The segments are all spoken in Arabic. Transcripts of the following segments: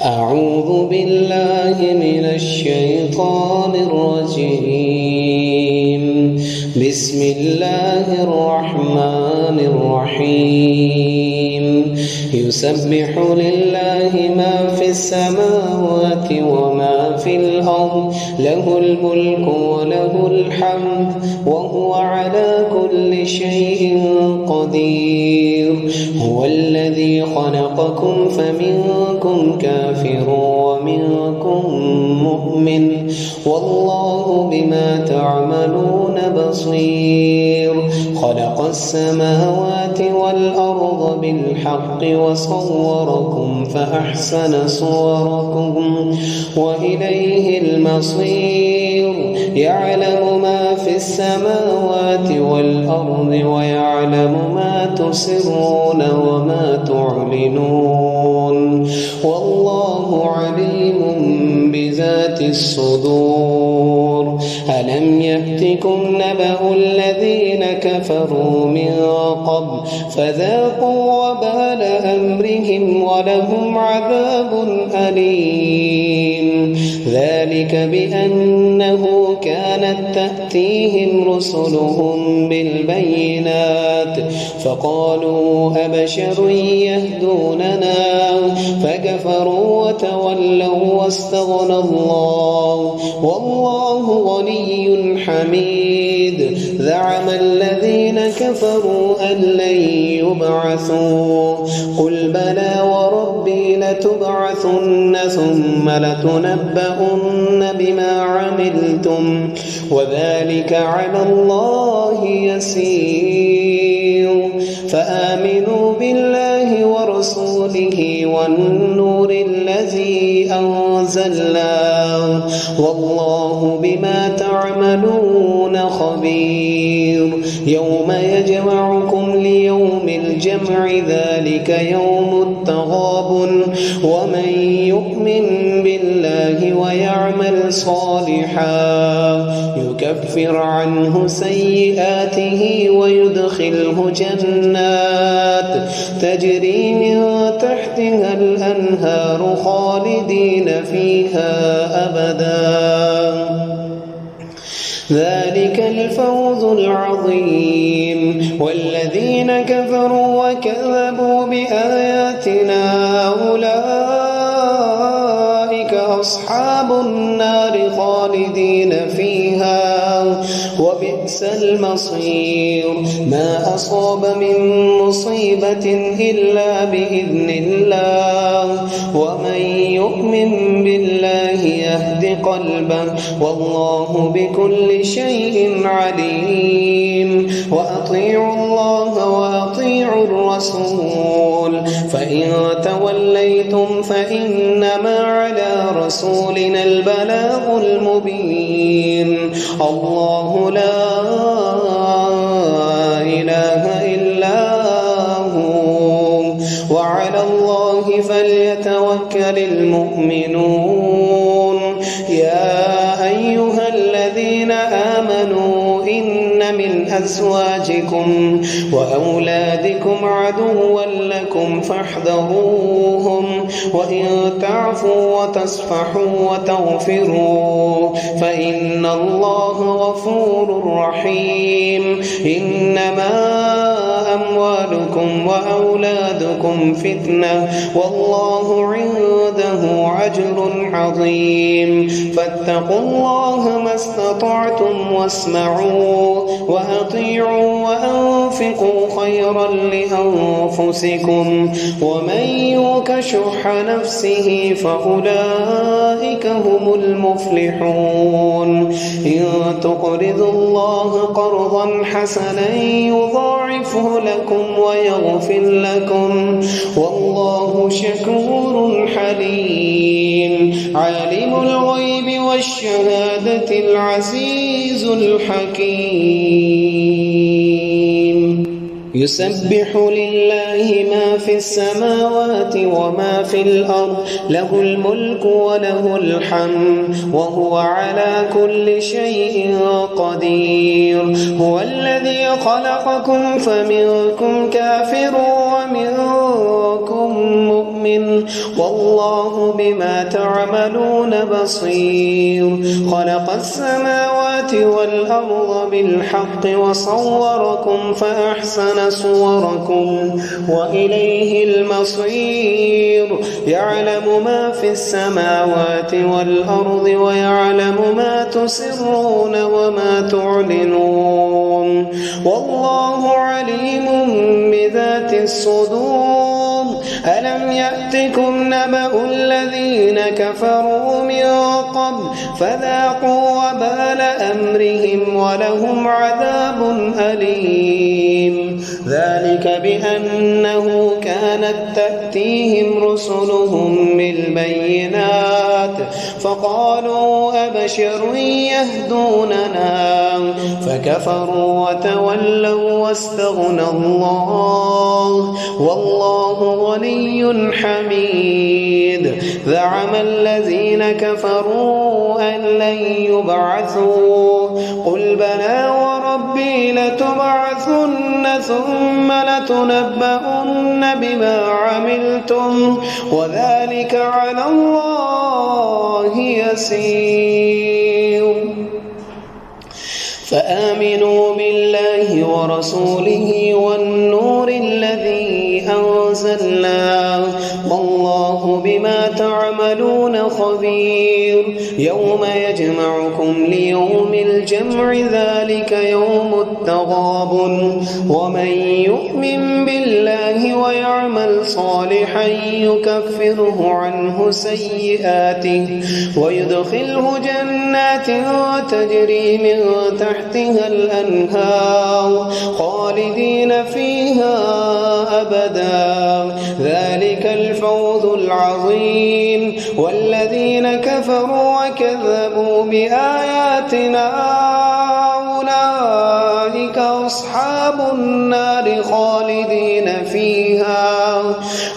أعوذ بالله من الشيطان الرجيم. بسم الله الرحمن الرحيم. يسبح لله ما في السماوات وما في الأرض، له الملك وله الحمد وهو على كل شيء قدير. هو الذي خلقكم فمنكم كافر ومنكم مؤمن، والله بما تعملون بصير. خلق السماوات والأرض بالحق وصوركم فأحسن صوركم وإليه المصير. يعلم ما في السماوات والأرض ويعلم ما تسرون وما تعلنون، والله عليم بذات الصدور. ألم يأتكم نبأ الذين كفروا من قبل فذاقوا وبال أمرهم ولهم عذاب أليم. ذلك بأنه كانت تأتيهم رسلهم بالبينات فقالوا أبشر يهدوننا فكفروا وتولوا واستغنى الله، والله غني حميد. زعم الذين كفروا أن لن يبعثوا، قل بلى وربي لتبعثن ثم لتنبؤن بما عملتم وذلك على الله يسير. فآمنوا بالله ورسوله والنور الذي أنزلنا، والله بما تعملون خبير. يوم يجمعكم ليوم الجمع ذلك يوم التغابن، ومن يؤمن بالله ويعمل صالحا يكفر عنه سيئاته ويدخله جنات تجري من تحتها الأنهار خالدين فيها أبدا. ذلك الفوز العظيم. والذين كفروا وكذبوا بآياتنا أولئك أصحاب النار خالدين فيها وبئس المصير. ما أصاب من مصيبة إلا بإذن الله، ومن يؤمن بالله يهد قلبه، والله بكل شيء عليم. وأطيعوا الله وأطيعوا الرسول، فإن توليتم فإنما على رسولنا البلاغ المبين. الله لا إله إلا هو، وعلى الله فليتوكل المؤمنون. يا أيها الذين آمنوا إن من أزواجكم وأولادكم عدوا لكم فاحذروهم، وإن تعفوا وتصفحوا وتغفروا فإن الله غفور رحيم. إنما أموالكم وأولادكم فتنة، والله عنده أجر عظيم. فاتقوا الله ما استطعتم واسمعوا وأطيعوا وأنفقوا خيرا لأنفسكم، ومن يوق شح نفسه فأولئك هم المفلحون. إن تقرضوا الله قرضا حسنا يضاعفه لكم ويغفر لكم، والله شكور حليم. عالم الغيب والشهادة العزيز الحكيم. يسبح لله ما في السماوات وما في الأرض، له الملك وله الحمد وهو على كل شيء قدير. هو الذي خلقكم فمنكم كافر ومنكم مؤمن، مؤمن والله بما تعملون بصير خلق السماوات والأرض بالحق وصوركم فأحسن صوركم وإليه المصير يعلم ما في السماوات والأرض ويعلم ما تسرون وما تعلنون والله عليم بذات الصدور ألم يأتكم نبأ الذين كفروا من قبل فذاقوا وبال أمرهم ولهم عذاب أليم ذلك بأنه كانت تأتيهم رسلهم بالبينات فقالوا أبشر يهدوننا فكفروا وتولوا واستغنى الله والله غني حميد زعم الذين كفروا أن لن يبعثوا قل بلى وربي لتبعثن ثم لتنبؤن بما عملتم وذلك على الله يسير فآمنوا بالله ورسوله والنور الذي أنزلنا والله بما تعملون خبير يوم يجمعكم ليوم الجمع ذلك يوم التغابن ومن يؤمن بالله ويعمل صالحا يكفره عنه سيئاته ويدخله جنات تجري من تحتها الأنهار خالدين فيها أبدا ذلك الفوز العظيم والذين كفروا وكذبوا بآياتنا أولئك أصحاب النار خالدين فيها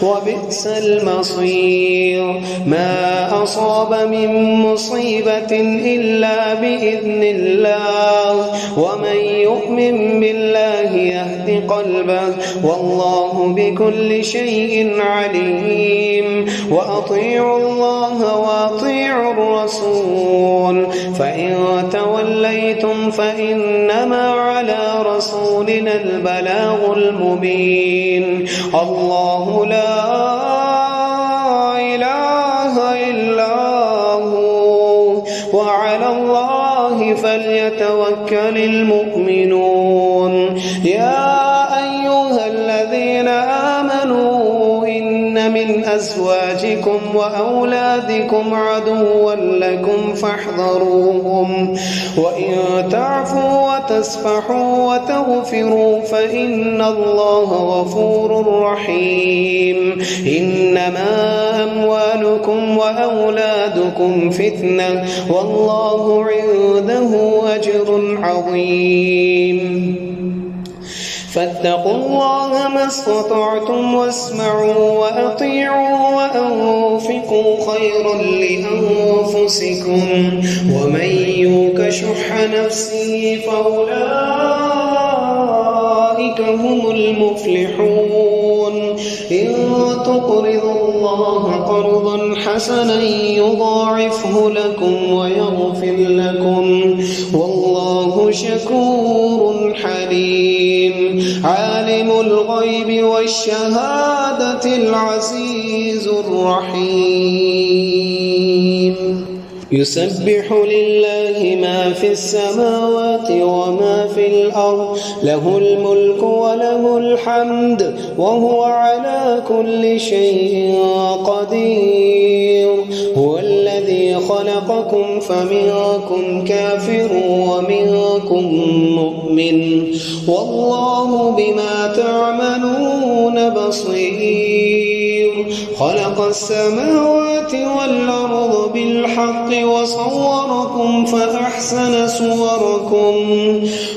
وبئس المصير ما أصاب من مصيبة إلا بإذن الله ومن يؤمن بالله يهد قلبه والله بكل شيء عليم وأطيعوا الله وأطيعوا الرسول فإن توليتم فإنما على رسولنا البلاغ المبين الله لا إله إلا هو وعلى الله فليتوكل المؤمنون يا أيها الذين آمنوا إن من أزواجكم وأولادكم عدوا لكم فاحذروهم وإن تعفوا وتصفحوا وتغفروا فإن الله غفور رحيم إنما أموالكم وأولادكم فتنة والله عنده أجر عظيم فاتقوا الله ما استطعتم واسمعوا وأطيعوا وأنفقوا خيرا لأنفسكم ومن يوق شح نفسه فأولئك هم المفلحون إن تقرضوا الله قرضا حسنا يضاعفه لكم ويغفر لكم والله شكور حليم عالم الغيب والشهادة العزيز الرحيم يسبح لله ما في السماوات وما في الأرض له الملك وله الحمد وهو على كل شيء قدير هو الذي خلقكم فمنكم كافر ومنكم مؤمن والله بما تعملون بصير خلق السماوات والأرض بالحق وصوركم فأحسن صوركم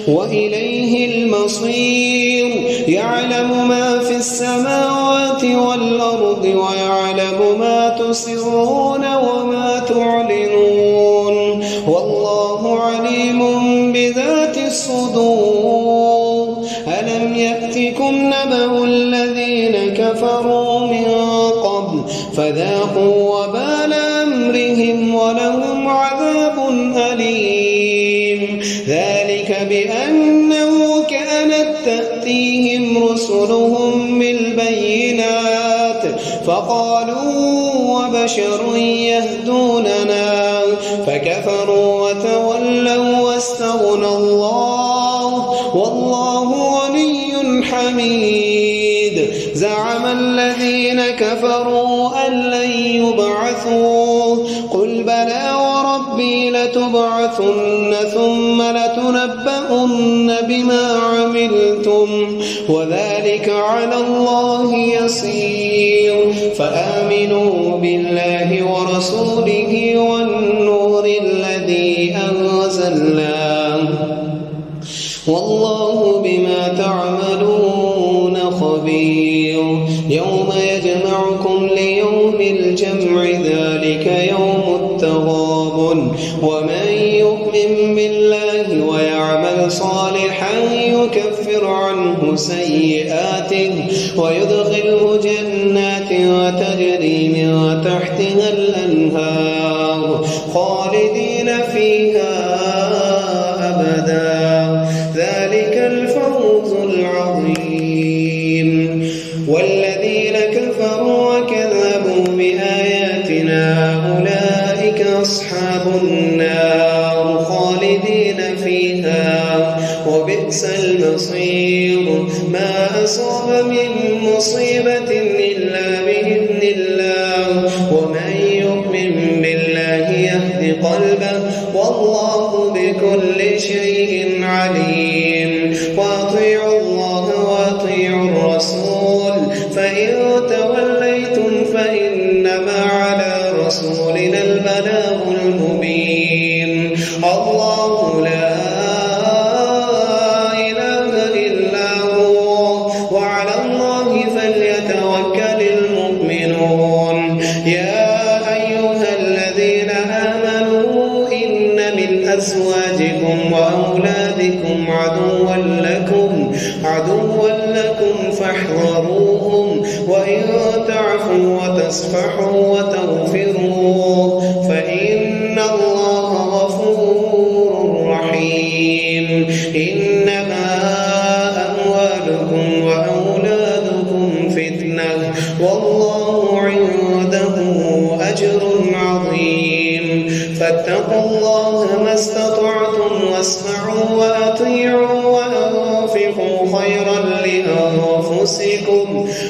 وإليه المصير يعلم ما في السماوات والأرض ويعلم ما تسرون وما تعلنون والله عليم بذات الصدور ألم يأتكم نبأ الذين كفروا من قبل فذاقوا وبال أمرهم ولهم عذاب أليم. ذلك بأنه كانت تأتيهم رسلهم بالبينات فقالوا وبشر يهدوننا فكفروا وتولوا واستغنى الله والله غني حميد. زعم الذين كفروا أن لن يبعثوا قل بلى وربي لتبعثن ثم لتنبؤن بما عملتم وذلك على الله يسير. فآمنوا بالله ورسوله والنور الذي أنزلنا والله بما تعملون خبير. يوم يجمعكم ليوم الجمع ذلك يوم التغابن ومن يؤمن بالله ويعمل صالحا يكفر عنه سيئاته ويدخله جنات تجري من تحتها الأنهار خالدين فيها أبدا ذلك الفوز العظيم. والذين كفروا وكذبوا بآياتنا أولئك أصحاب النار خالدين فيها وبئس المصير. ما أصاب من مصيبة إلا بإذن الله ومن يؤمن بالله يهد قلبه والله بكل شيء عليم. وأطيعوا الله وأطيعوا الرسول فإن توليتم فإنما على رسولنا البلاغ المبين. الله لا إله إلا هو وعلى الله فليتوكل المؤمنون. يا أيها الذين آمنوا إن من أزواجكم وأولادكم عدوا لكم فاحذروهم وإن تعفوا وتصفحوا وتغفروا فإن الله غفور رحيم. إنما أموالكم وأولادكم فتنة والله عنده أجر عظيم. فاتقوا الله ما استطعتم واسمعوا وأطيعوا وأنفقوا خيرا لأنفسكم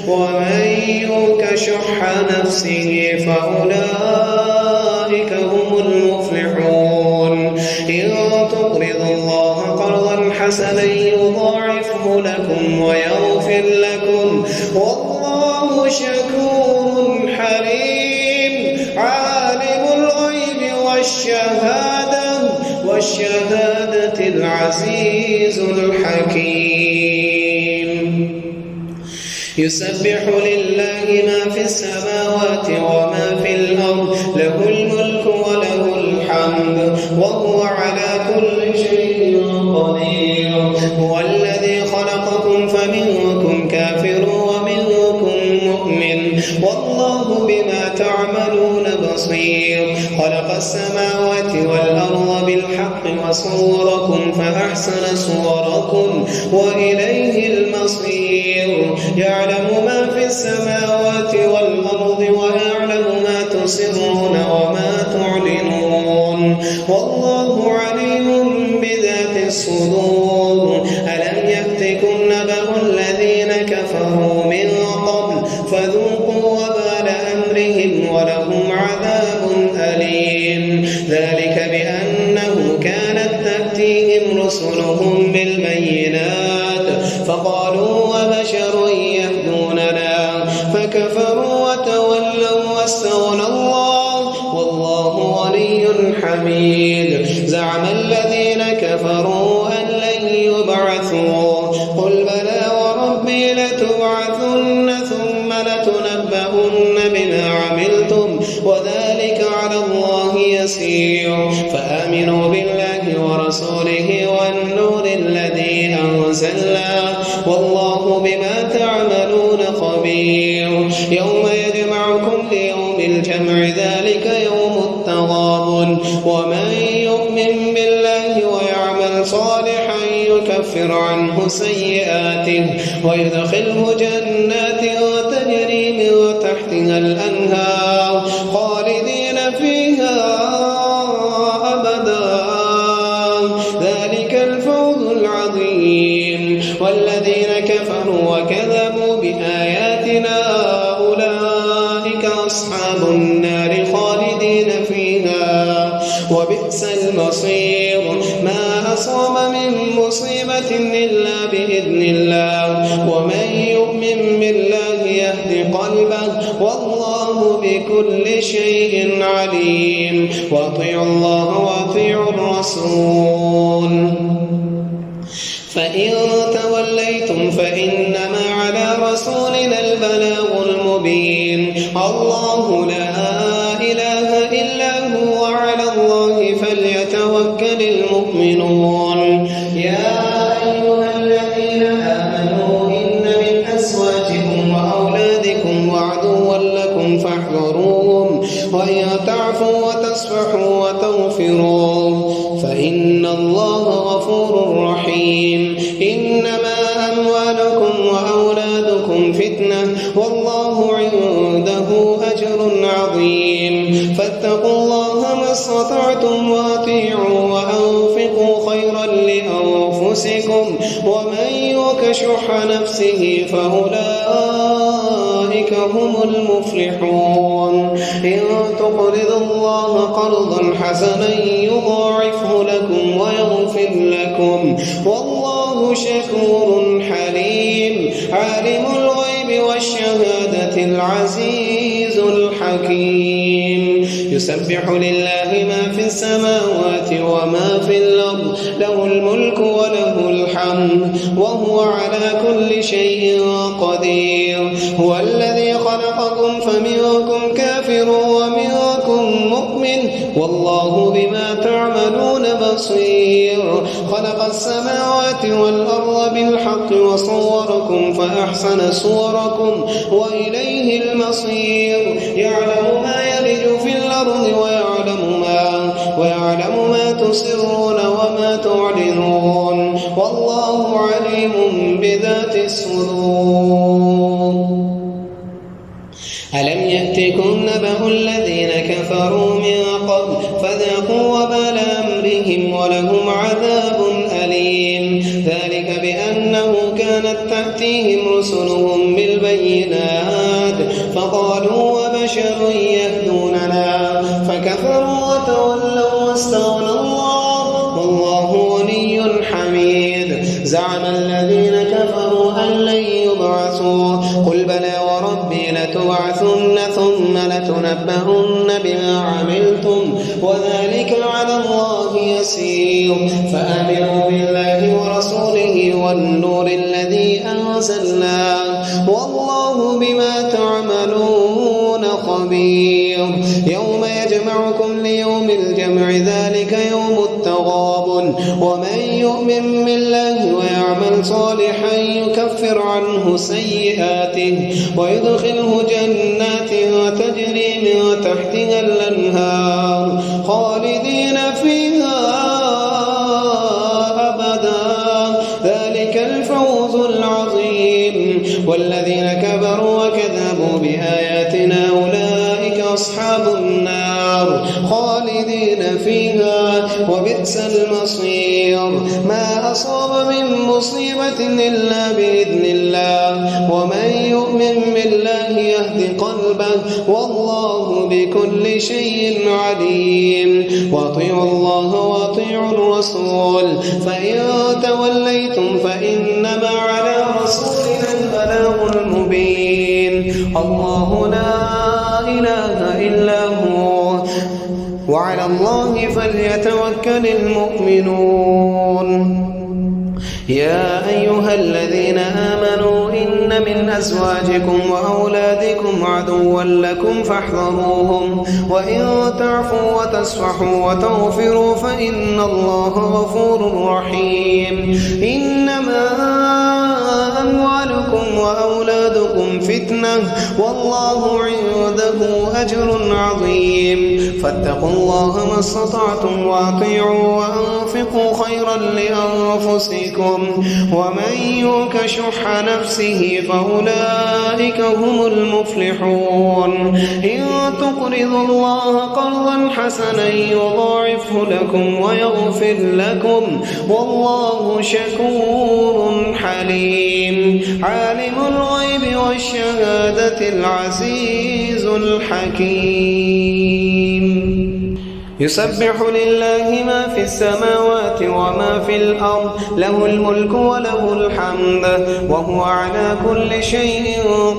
ومن يوق شح نفسه فأولئك هم المفلحون. إن تقرضوا الله قرضا حسنا يضاعفه لكم ويغفر لكم والله شكور حليم. عالم الغيب والشهادة العزيز الحكيم. يسبح لله ما في السماوات وما في الأرض له الملك وله الحمد وهو على كل شيء قدير. هو الذي خلقكم فمنكم كافر ومنكم مؤمن والله بما تعملون بصير. خلق السماوات والأرض بالحق وصوركم فأحسن صوركم وإليه المصير. يعلم ما في السماوات والأرض ويعلم ما تسرون وما تعلنون والله عليم بذات الصدور. ألم يأتكم نبأ الذين كفروا من قبل فذوقوا وبال أمرهم ولهم عذاب أليم. ذلك بأنه كانت تأتيهم رسلهم بالبينات فقالوا وبشر يهدوننا فكفروا وتولوا واستغنى الله والله غني حميد. زعم الذين كفروا أن لن يبعثوا قل بلى وربي لتبعثن ثم لتنبؤن بما عملتم وذلك على الله يسير. فآمنوا بالله ورسوله والنور الذي أنزلنا والله بما تعملون خبير. يوم يجمع يجمعكم ليوم الجمع ذلك يوم التغابن ومن يؤمن بالله ويعمل صالحا يكفر عنه سيئاته ويدخله جنات تجري من تحتها الأنهار خالدين فيها أبدا ذلك الفوز العظيم والذين كفروا وكذبوا بآياتنا أولئك أصحاب النار خالدين فيها وبئس المصير ما أصاب من مصيبة إلا بإذن الله ومن يؤمن بالله يهد قلبه والله بكل شيء عليم وأطيعوا الله وأطيعوا الرسول فإن توليتم فإنما على رسولنا البلاغ المبين الله لا إله إلا هو على الله فليتوكل المؤمنون يا أيها الذين آمنوا إن من أزواجكم وأولادكم وعدوا لكم فاحذروهم وإن تعفوا وتصفحوا وتغفروا فإن الله غفور رحيم إنما أموالكم وأولادكم فتنة والله عنده أجر عظيم فاتقوا الله ما استطعتم وأطيعوا وأنفقوا خيرا لأنفسكم ومن يوق شح نفسه فأولئك هم المفلحون إن تقرضوا الله قرضا حسنا يضاعفه لكم ويغفر لكم والله شكور حليم عالم الغيب والشهادة العزيز الحكيم يسبح لله ما في السماوات وما في الأرض له الملك وله الحمد وهو على كل شيء قدير هو الذي خلقكم فمنكم كافر ومنكم مؤمن والله بما تعملون بصير خلق السماوات والأرض بالحق وصوركم فأحسن صوركم وإليه المصير يعلم ما يلج في الأرض ويعلم ما تسرون وما تعلنون والله عليم بذات الصدور ألم يأتكم نبأ الذين كفروا من قبل فذاقوا وبال أمرهم ولهم عذاب أليم ذلك بأنه كانت تأتيهم رسلهم بالبينات فقالوا وبشر يهدوننا فكفروا وتولوا واستغنى الله والله غني حميد زعم الذين كفروا أن لن يبعثوا قل بلى وربي لتبعثن ثم لتنبؤن بما عملتم وذلك على الله يسير فآمنوا بالله ورسوله والنور الذي أنزلنا والله بما تعملون خبير يوم يجمعكم ليوم الجمع ذلك يوم التغابن ومن يؤمن بالله ويعمل صالحا يكفر عنه سيئاته ويدخله جنات تجري من تحتها الأنهار خالدين فيها أبدا ذلك الفوز العظيم والذين كفروا وكذبوا بآياتنا أولئك أصحاب النار خالدين فيها وبئس المصير ما أصاب من مصيبة إلا بإذن الله ومن يؤمن بالله يهد قلبه والله بكل شيء عليم وأطيعوا الله وأطيعوا الرسول فإن توليتم فإنما على رسولنا البلاغ المبين الله لا إله إلا هو وعلى الله فليتوكل المؤمنون يا أيها الذين آمنوا إن من أزواجكم وأولادكم عدوا لكم فاحذروهم وإن تعفوا وتصفحوا وتغفروا فإن الله غفور رحيم إنما أموالكم وأولادكم فتنة والله عنده أجر عظيم فاتقوا الله ما استطعتم وأطيعوا وأنفقوا خيرا لأنفسكم ومن يوق شح نفسه فأولئك هم المفلحون إن تقرضوا الله قرضا حسنا يضاعفه لكم ويغفر لكم والله شكور حليم عالم الغيب والشهادة العزيز الحكيم يسبح لله ما في السماوات وما في الأرض له الملك وله الحمد وهو على كل شيء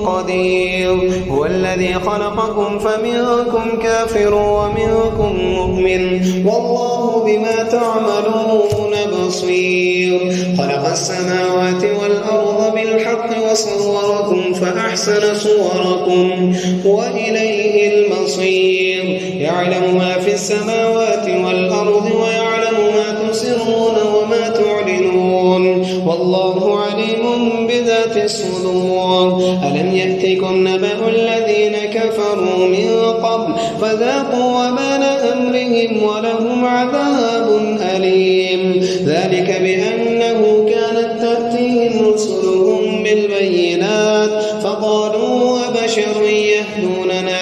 قدير هو الذي خلقكم فمنكم كافر ومنكم مؤمن والله بما تعملون بصير خلق السماوات والأرض بالحق وصوركم فأحسن صوركم وإليه المصير يعلم ما في السماوات والأرض ويعلم ما تسرون وما تعلنون والله عليم بذات الصدور ألم يأتكم نبأ الذين كفروا من قبل فذاقوا وبال أمرهم ولهم عذاب أليم ذلك بأنه كانت تأتيهم رسلهم بالبينات فقالوا أبشر يهدوننا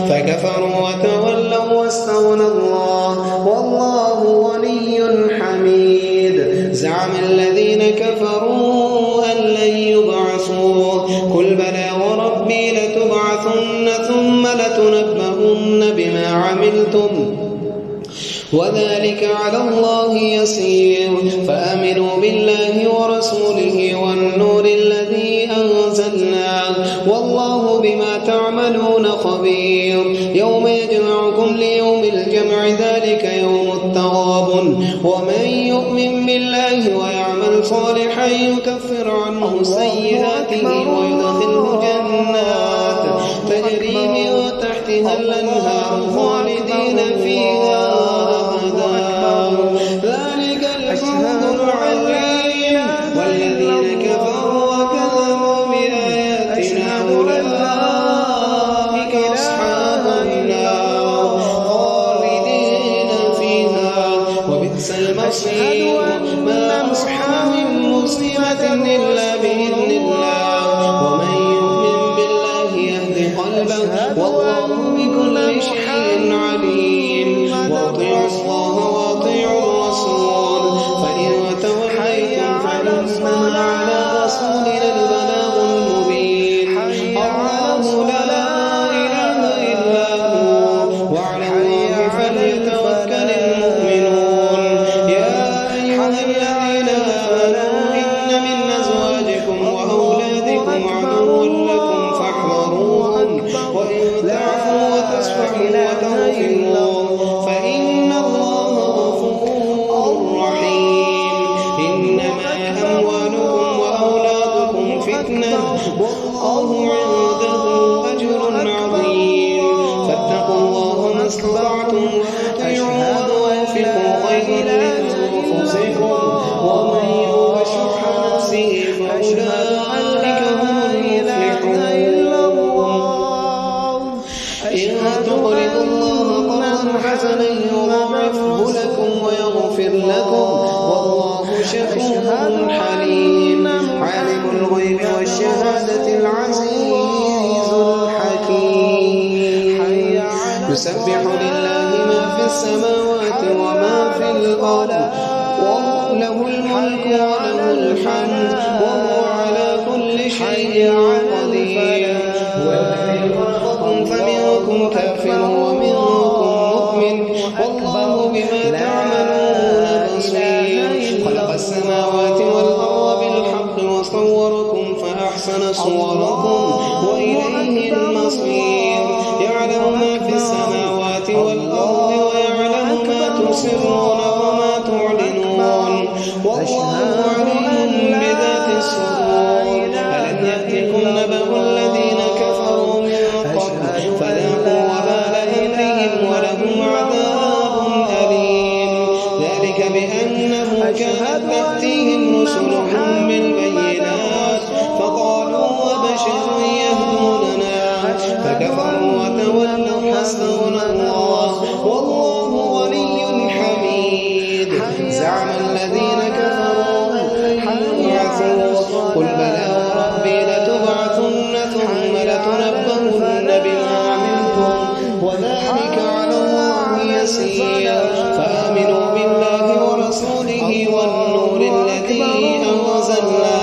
فكفروا وتولوا واستغنى الله والله غني حميد زعم الذين كفروا أن لن يبعثوا قل بلى وربي لتبعثن ثم لتنبؤن بما عملتم وذلك على الله يسير فآمنوا بالله ورسوله والنور الذي أنزلنا والله بما تعملون خبير يوم يجمعكم ليوم الجمع ذلك يوم التغابن ومن يؤمن بالله ويعمل صالحا يكفر عنه سيئاته ويدخله جنات تجري من تحتها الأنهار خالدين فيها ذلك الفوز العظيم والذين كفروا وكذبوا بآياتنا أولئك أصحاب النار خالدين فيها وبئس المصير ما أصحاب من مصيبة إلا بإذن الله ومن يؤمن بالله يهد قلبه والله بكل شيء عليم وأطيعوا الله وأطيعوا الرسول فإن توليتم فإنما على رسولنا البلاغ المبين الله لا إله إلا هو وعلى الله فليتوكل المؤمنون يا أيها الذين آمنوا إن من أزواجكم وأولادكم عدوا لكم فاحذروهم وإن تعفوا وتصفحوا وتغفروا فإن الله غفور رحيم إنما أموالكم وأولادكم فتنة والله عنده أجر عظيم فاتقوا الله ما استطعتم وأطيعوا وأنفقوا خيرا لأنفسكم ومن يوق شح نفسه فأولئك هم المفلحون إن تقرضوا الله قرضا حسنا يضاعفه لكم ويغفر لكم والله شكور حليم عالم الغيب والشهادة العزيز الحكيم يسبح لله ما في السماوات وما في الأرض وله الملك وله الحمد وهو على كل شيء قدير هو الذي خلقكم فمنكم كافر ومنكم مؤمن والله بما تعملون بصير خلق السماوات والأرض بالحق وصوركم فأحسن صوركم وإليه المصير يعلم ما في السماوات والأرض ويعلم ما تسرون وما تعلنون والله عليم بذات الصدور ألم يأتكم نبأ الذين كفروا من قبل فذاقوا وبال أمرهم ولهم عذاب أليم ذلك بأنه كانت تأتيهم رسلهم بالبينات فكفروا وتولوا واستغنى الله والله غني حميد. زعم الذين كفروا أن يبعثوا قل بلى وربي لتبعثن ثم لتنبؤن بما عملتم وذلك على الله يسير. فآمنوا بالله ورسوله والنور الذي أنزلنا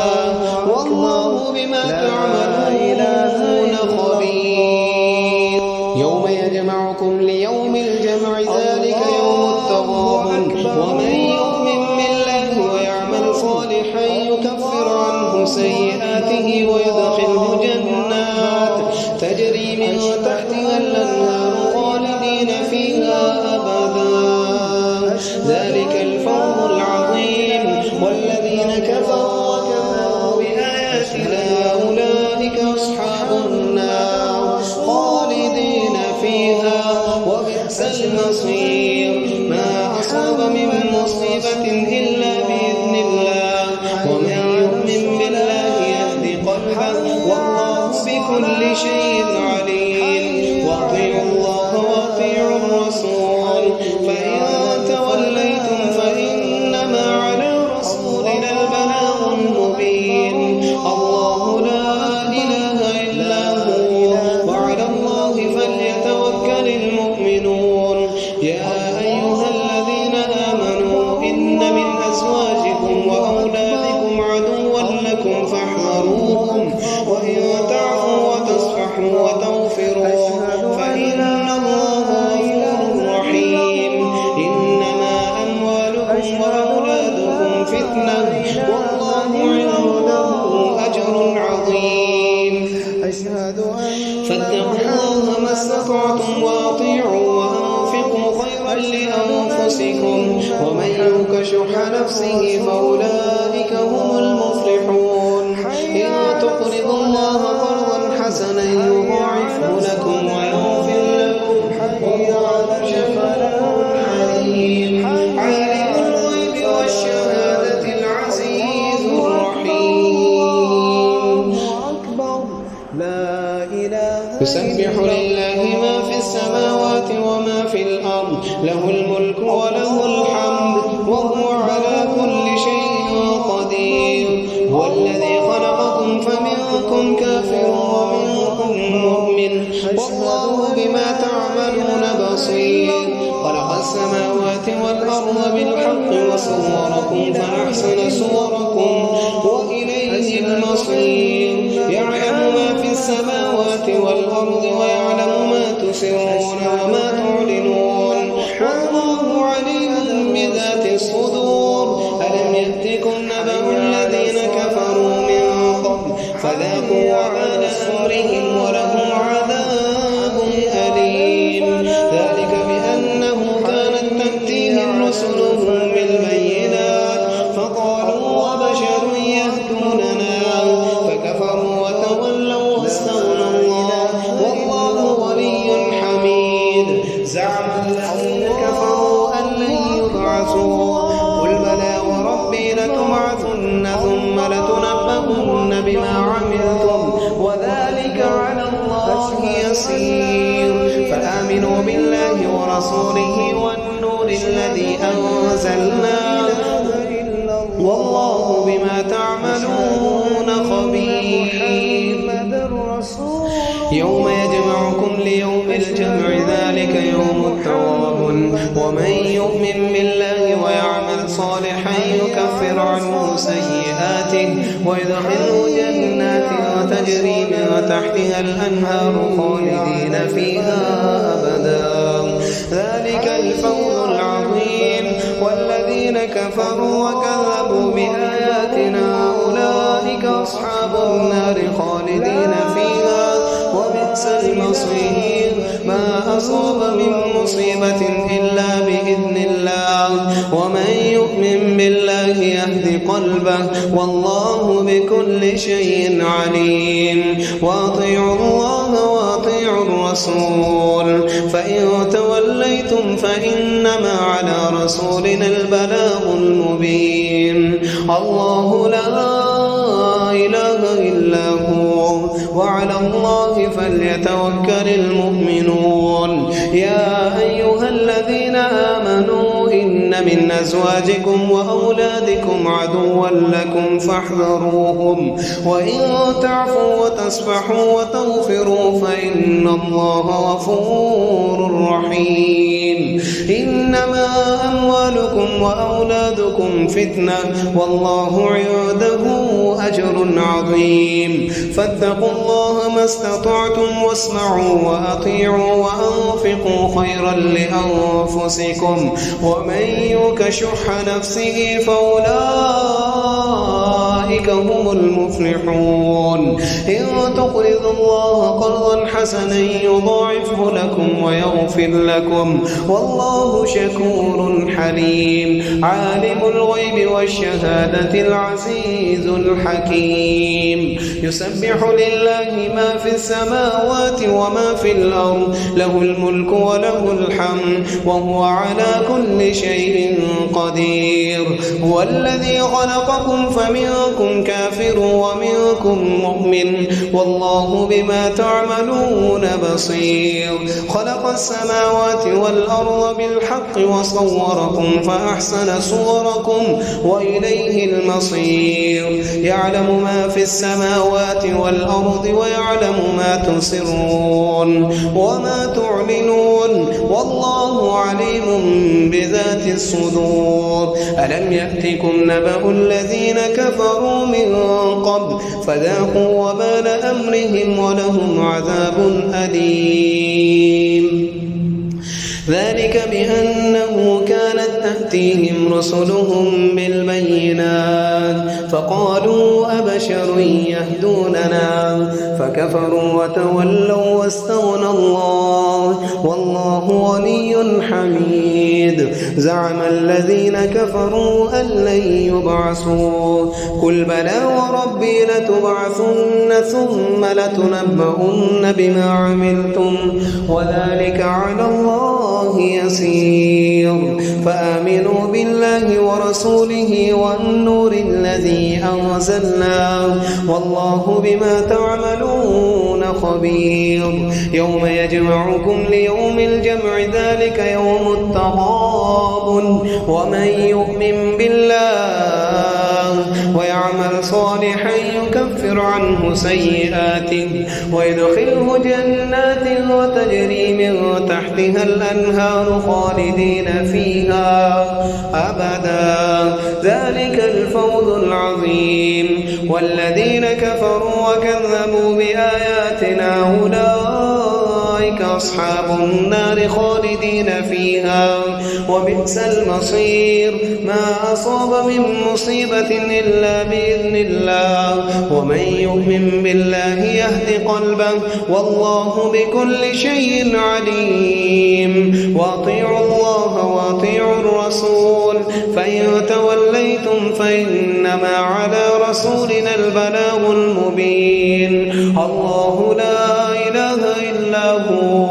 والله بما تعملون خبير. يوم يجمعكم ليوم الجمع ذلك يوم التغابن ومن يؤمن بالله ويعمل صالحا يكفر عنه سيئاته ويدخله جنات تجري من تحتها الأنهار خالدين فيها أبدا ذلك الفوز العظيم. والذين كفروا وكذبوا بآياتنا أولئك أصحاب النار خالدين فيها وبئس المصير. ما أصاب من مصيبة إلا بإذن الله ومن يؤمن بالله يهد قلبه والله بكل شيء عليم. وأطيعوا الله وأطيعوا الرسول فإن توليتم فإنما على رسولنا البلاغ المبين. الله لا إله إلا هو وعلى الله فليتوكل المؤمنون. يا أيها الذين آمنوا إن من أزواجكم وأولادكم عدوا لكم فاحذروهم وإن تعفوا وتصفحوا وتغفروا فإن الله غفور رحيم. إنما أموالكم وأولادكم فتنة والله عنده أجر عظيم. فاتقوا الله ما استطعتم وأطيعوا وأنفقوا خيرا لأنفسكم ومن يوق شح نفسه فأولئك هم المفلحون. إن تقرضوا الله قرضا حسنا يضاعفه لكم ويغفر لكم والله شكور حليم. عالم الغيب والشهادة العزيز الرحيم. يسبح لله ما في السماوات وما في الأرض له الملك وله الحمد وهو على كل شيء قدير. هو الذي خلقكم فمنكم كافر ومنكم مؤمن والله بما تعملون بصير. خلق السماوات والأرض بالحق وصوركم فأحسن صوركم وإليه المصير. يعلم ما في السماوات والأرض ويعلم ما تسرون وما تعلنون والله عليم بذات الصدور. ألم يأتكم نبأ الذين كفروا من قبل فذاقوا وبال أمرهم ولهم عذاب أليم. ذلك بأنه كانت تأتيهم رسلهم بالبينات فقالوا وبشر يهدوننا فكفروا وتولوا واستغنى الله والله غني حميد. زعم الذين كفروا أن لن يبعثوا قل بلى وربي لتبعثن ثم لتنبؤن بما عملتم وذلك على الله يسير. فآمنوا بالله ورسوله والنور الذي أنزلنا والله بما تعملون خبير. يوم يجمعكم ليوم الجمع ذلك يوم التغابن ومن يؤمن بالله ويعمل صالحا يكفر عنه سيئاته ويدخله جنات تجري من تحتها الأنهار خالدين فيها أبدا ذلك الفوز العظيم. والذين كفروا وكذبوا بآياتنا أولئك أصحاب النار خالدين فيها وبئس المصير. ما أصاب من مصيبة إلا بإذن الله ومن يؤمن بالله يهد قلبه والله بكل شيء عليم. وأطيعوا الله وأطيعوا الرسول فإن توليتم فإنما على رسولنا البلاغ المبين. الله لا إله إلا هو وعلى الله فليتوكل المؤمنون. يا أيها الذين آمنوا إن من أزواجكم وأولادكم عدوا لكم فاحذروهم، وإن تعفوا وتصفحوا وتغفروا فإن الله غفور رحيم. إنما أموالكم وأولادكم فتنة والله عنده أجر عظيم. فاتقوا الله ما استطعتم واسمعوا وأطيعوا وأنفقوا خيرا لأنفسكم، ومن يوق شح نفسه فأولئك هم المفلحون. إن تقرضوا الله قرضا حسنا يضاعفه لكم ويغفر لكم والله شكور حليم. عالم الغيب والشهادة العزيز الحكيم. يسبح لله ما في السماوات وما في الأرض، له الملك وله الحمد وهو على كل شيء قدير. هو الذي خلقكم فمنكم كافر ومنكم مؤمن والله بما تعملون بصير. خلق السماوات والأرض بالحق وصوركم فأحسن صوركم وإليه المصير. يعلم ما في السماوات والأرض ويعلم ما تسرون وما تعلنون والله عليم بذات الصدور. ألم يأتكم نبأ الذين كفروا من قبل فذاقوا وبال أمرهم ولهم عذاب أليم. ذلك بأنه كانت تأتيهم رسلهم بالبينات فقالوا أبشر يهدوننا فكفروا وتولوا واستغنى الله والله غني حميد. زعم الذين كفروا أن لن يبعثوا قل بلى وربي لتبعثن ثم لتنبؤن بما عملتم وذلك على الله يسير. فآمنوا بالله ورسوله والنور الذي أنزلنا والله بما تعملون خبير. يوم يجمعكم ليوم الجمع ذلك يوم التغابن ومن يؤمن بالله ويعمل صالحا يكفر عنه سيئاته ويدخله جنات وتجري من تحتها الأنهار خالدين فيها أبدا ذلك الفوز العظيم. والذين كفروا وكذبوا بآياتنا أولئك أصحاب النار خالدين فيها وبئس المصير. ما أصاب من مصيبة إلا بإذن الله ومن يؤمن بالله يهد قلبه والله بكل شيء عليم. وأطيعوا الله وأطيعوا الرسول فإن توليتم فإنما على رسولنا البلاغ المبين. الله لا إله إلا هو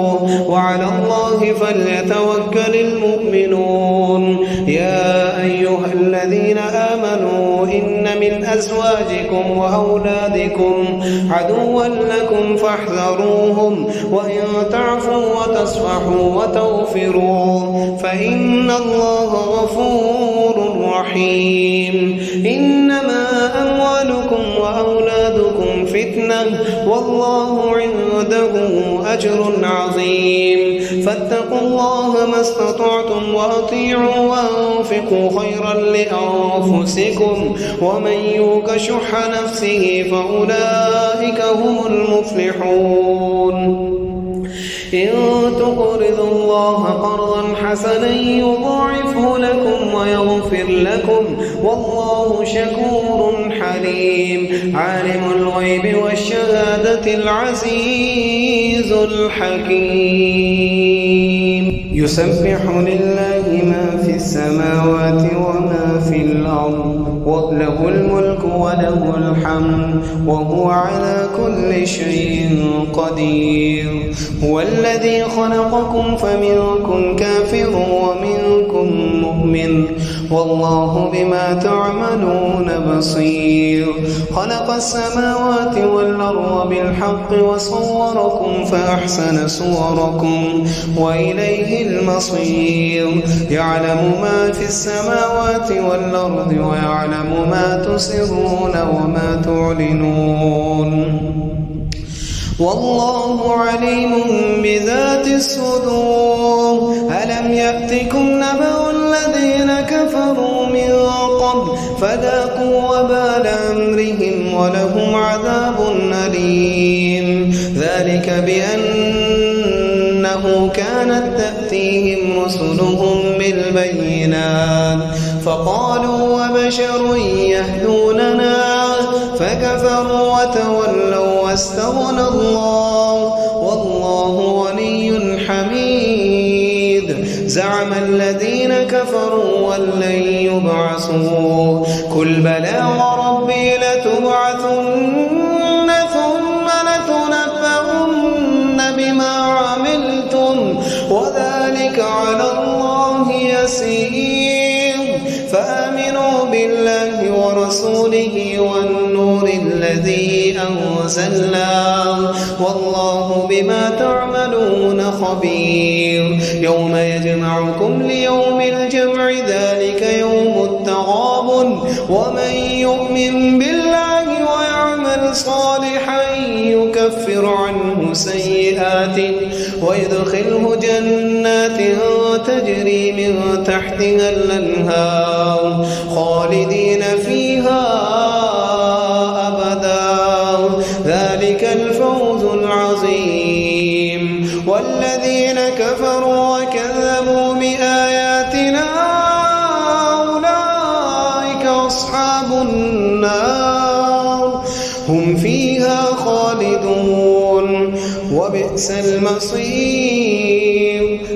وعلى الله فليتوكل المؤمنون. يا أيها الذين آمنوا إن من أزواجكم وأولادكم عدوا لكم فاحذروهم وإن تعفوا وتصفحوا وتغفروا فإن الله غفور رحيم. إنما أموالكم وأولادكم فتنة والله عنده أجر عظيم. فاتقوا الله ما استطعتم وأطيعوا وأنفقوا خيرا لأنفسكم ومن يوق شح نفسه فأولئك هم المفلحون. إن تقرضوا الله قرضا حسنا يضاعفه لكم ويغفر لكم والله شكور حليم. عالم الغيب والشهادة العزيز الحكيم. يسبح لله ما في السماوات وما في الأرض وله الملك وله الحمد وهو على كل شيء قدير. هو الذي خلقكم فمنكم كافر ومنكم مؤمن والله بما تعملون بصير خلق السماوات والأرض بالحق وصوركم فأحسن صوركم وإليه المصير يعلم ما في السماوات والأرض ويعلم ما تسرون وما تعلنون والله عليم بذات الصدور ألم يأتكم نبأ الذين كفروا من قبل فذاقوا وبال أمرهم ولهم عذاب أليم ذلك بأنه كانت تأتيهم رسلهم بالبينات فقالوا وبشر يهدوننا فكفروا وتولوا واستغنى الله والله غني حميد زعم الذين كفروا أن لن يبعثوا قل بلى وربي لتبعثن ثم لتنبؤن بما عملتم وذلك على الله يسير فآمنوا بالله ورسوله والنور الذي أنزلنا والله بما تعملون خبير يوم يجمعكم ليوم الجمع ذلك يوم التغابن ومن يؤمن بالله ويعمل صالحا يكفر عنه سيئاته ويدخله جنات تجري من تحتها الأنهار خالدين فيها أبدا ذلك الفوز العظيم والذين كفروا وكذبوا بآياتنا أولئك أصحاب النار هم فيها خالدون وبئس المصير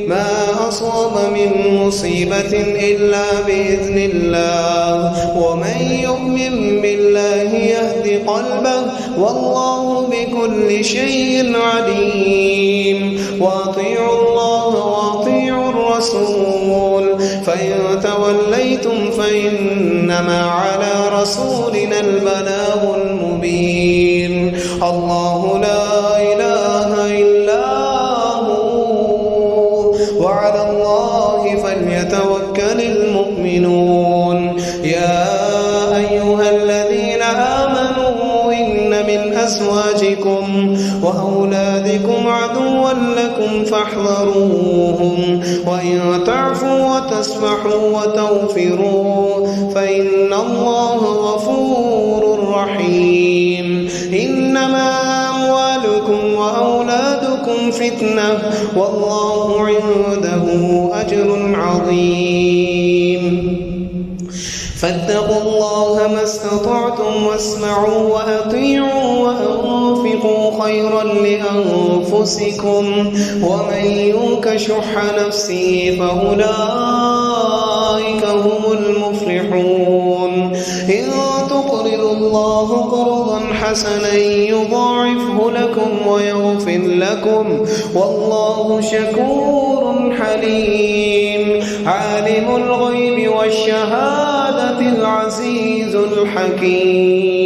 ما أصاب من مصيبة إلا بإذن الله ومن يؤمن بالله يهد قلبه والله بكل شيء عليم وأطيعوا الله وأطيعوا الرسول فإن توليتم فإنما على رسولنا البلاغ المبين الله لا إله إلا هو وعلى الله فليتوكل المؤمنون يا أيها الذين آمنوا إن من أزواجكم وأولادكم عدوا لكم فاحذروهم وإن تعفوا وتصفحوا وتغفروا فإن الله غفور رحيم إنما أموالكم وأولادكم فتنة والله عنده أجر عظيم فاتقوا الله ما استطعتم واسمعوا وأطيعوا وأنفقوا خيرا لأنفسكم ومن يوق شح نفسه فأولئك هم المفلحون إن تقرضوا الله قرضا حسنا يضاعفه لكم ويغفر لكم والله شكور حليم عالم الغيب والشهادة العزيز الحكيم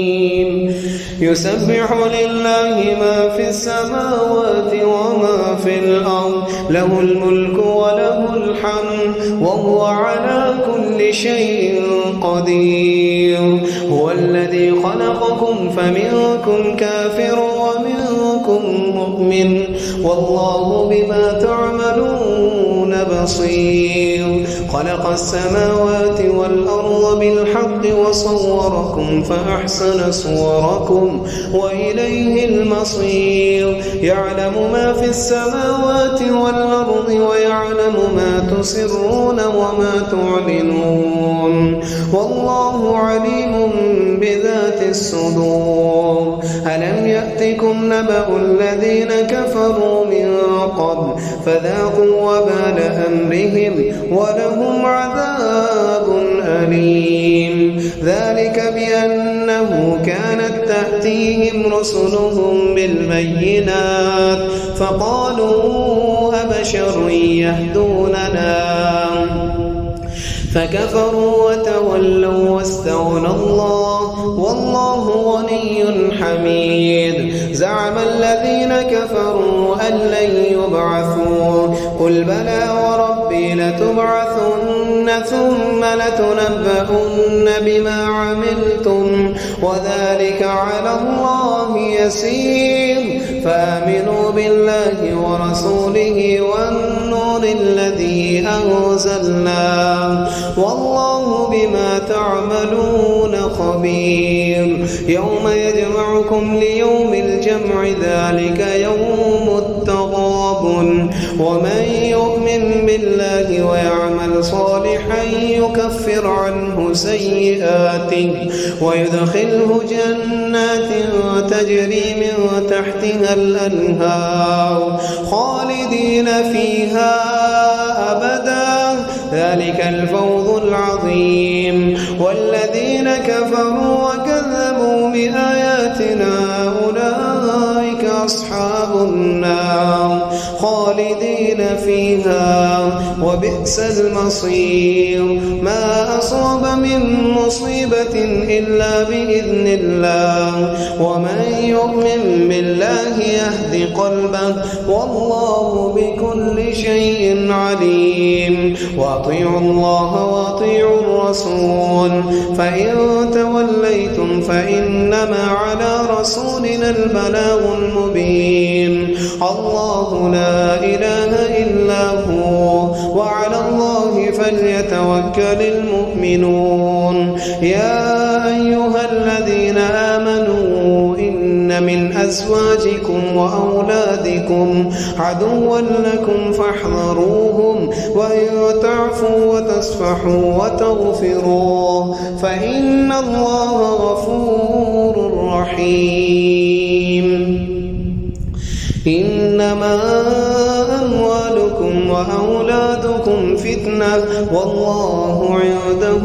يسبح لله ما في السماوات وما في الأرض له الملك وله الحمد وهو على كل شيء قدير هو الذي خلقكم فمنكم كافر ومنكم مؤمن والله بما تعملون بصير خلق السماوات والأرض بالحق وصوركم فأحسن صوركم وإليه المصير يعلم ما في السماوات والأرض ويعلم ما تسرون وما تعلنون والله عليم بذات الصدور ألم يأتكم نبأ الذين كفروا من قبل فذاقوا وبال أمرهم ولهم عذاب أليم ذلك بأنه كانت تأتيهم رسلهم بالبينات فقالوا أبشر يهدوننا فكفروا وتولوا واستغنى الله والله غني حميد. زعم الذين كفروا أن لن يبعثوا قل بلى وربي لتبعثن ثم لتنبؤن بما عملتم وذلك على الله يسير. فآمنوا بالله ورسوله والنور الذي أنزلنا والله بما تعملون خبير. يوم يجمعكم ليوم الجمع ذلك يوم التغابن ومن يؤمن بالله ويعمل صالحا يكفر عنه سيئاته ويدخله جنات تجري من تحتها الأنهار خالدين فيها أبدا ذلك الفوز العظيم. والذين كفروا وكذبوا بآياتنا أولئك أصحاب النار خالدين فيها وبئس المصير. ما أصاب من مصيبة إلا بإذن الله ومن يؤمن بالله يهد قلبه والله بكل شيء عليم. وأطيعوا الله وأطيعوا الرسول فإن توليتم فإنما على رسولنا البلاغ المبين. الله لا إله إلا هو وعلى الله فليتوكل المؤمنون. يا أيها الذين آمنوا إن من أزواجكم وأولادكم عدوا لكم فاحذروهم وإن تعفوا وتصفحوا وتغفروا فإن الله غفور رحيم. إنما أموالكم وأولادكم فتنة والله عنده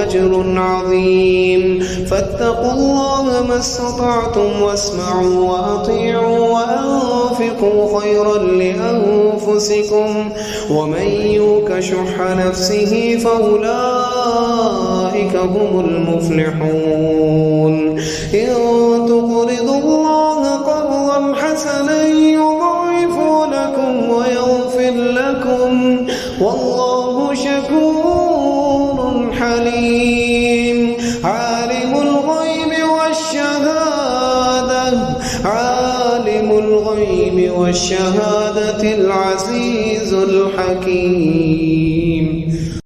أجر عظيم. فاتقوا الله ما استطعتم واسمعوا وأطيعوا وأنفقوا خيرا لأنفسكم ومن يوق شح نفسه فأولئك هم المفلحون. إن تقرضوا الله قرضا حسنا يضاعف لكم ويغفر لكم والله شكور حليم. عالم الغيب والشهادة العزيز الحكيم.